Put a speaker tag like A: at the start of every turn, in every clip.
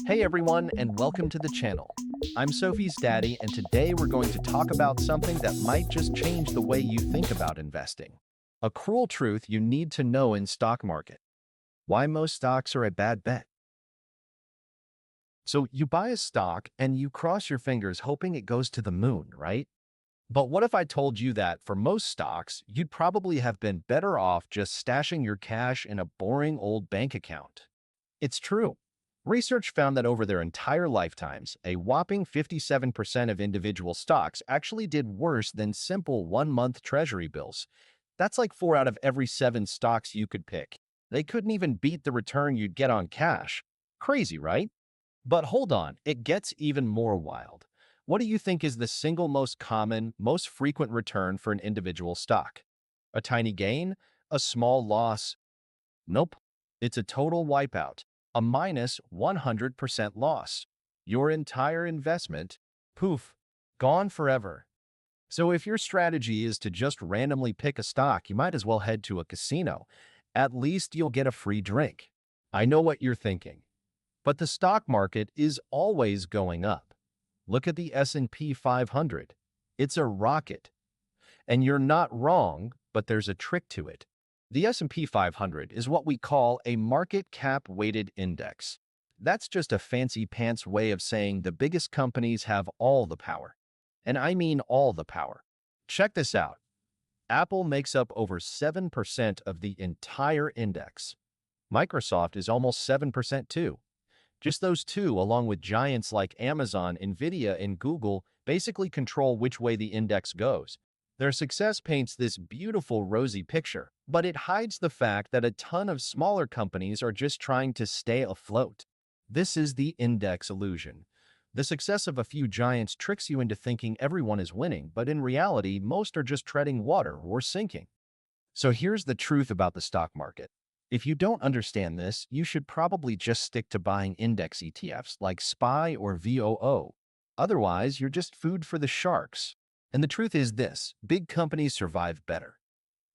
A: Hey everyone, and welcome to the channel. I'm Sophie's daddy, and today we're going to talk about something that might just change the way you think about investing. A cruel truth you need to know in stock market. Why most stocks are a bad bet. So you buy a stock and you cross your fingers hoping it goes to the moon, right? But what if I told you that for most stocks, you'd probably have been better off just stashing your cash in a boring old bank account? It's true. Research found that over their entire lifetimes, a whopping 57% of individual stocks actually did worse than simple one-month treasury bills. That's like 4 out of every 7 stocks you could pick. They couldn't even beat the return you'd get on cash. Crazy, right? But hold on, it gets even more wild. What do you think is the single most common, most frequent return for an individual stock? A tiny gain? A small loss? Nope. It's a total wipeout, a minus 100% loss. Your entire investment, poof, gone forever. So if your strategy is to just randomly pick a stock, you might as well head to a casino. At least you'll get a free drink. I know what you're thinking, but the stock market is always going up. Look at the S&P 500. It's a rocket. And you're not wrong, but there's a trick to it. The S&P 500 is what we call a market cap weighted index. That's just a fancy pants way of saying the biggest companies have all the power. And I mean all the power. Check this out. Apple makes up over 7% of the entire index. Microsoft is almost 7% too. Just those two, along with giants like Amazon, Nvidia, and Google, basically control which way the index goes. Their success paints this beautiful rosy picture, but it hides the fact that a ton of smaller companies are just trying to stay afloat. This is the index illusion. The success of a few giants tricks you into thinking everyone is winning, but in reality, most are just treading water or sinking. So here's the truth about the stock market. If you don't understand this, you should probably just stick to buying index ETFs like SPY or VOO. Otherwise, you're just food for the sharks. And the truth is this, big companies survive better.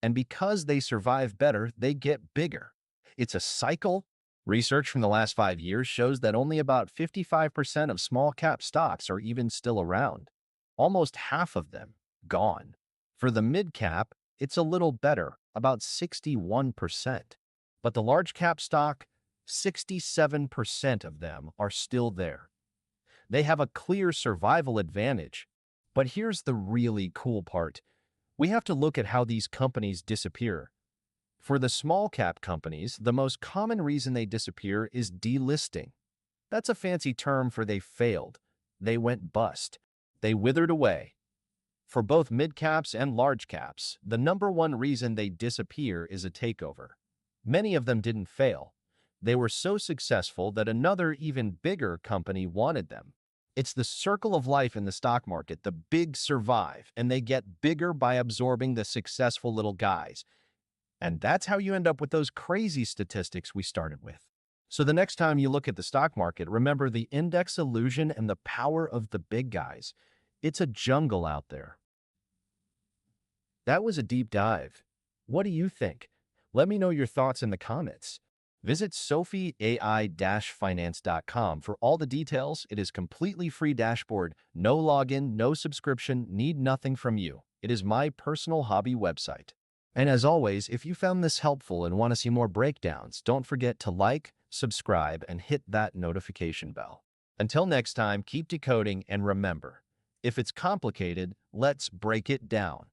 A: And because they survive better, they get bigger. It's a cycle. Research from the last 5 years shows that only about 55% of small cap stocks are even still around. Almost half of them gone. For the mid cap, it's a little better, about 61%. But the large cap stock, 67% of them are still there. They have a clear survival advantage. But here's the really cool part. We have to look at how these companies disappear. For the small cap companies, the most common reason they disappear is delisting. That's a fancy term for they failed. They went bust. They withered away. For both mid caps and large caps, the number one reason they disappear is a takeover. Many of them didn't fail. They were so successful that another, even bigger company wanted them. It's the circle of life in the stock market. The big survive, and they get bigger by absorbing the successful little guys. And that's how you end up with those crazy statistics we started with. So the next time you look at the stock market, remember the index illusion and the power of the big guys. It's a jungle out there. That was a deep dive. What do you think? Let me know your thoughts in the comments. Visit SOPHIEAI-finance.com for all the details. It is completely free dashboard, no login, no subscription, need nothing from you. It is my personal hobby website. And as always, if you found this helpful and want to see more breakdowns, don't forget to like, subscribe, and hit that notification bell. Until next time, keep decoding and remember, if it's complicated, let's break it down.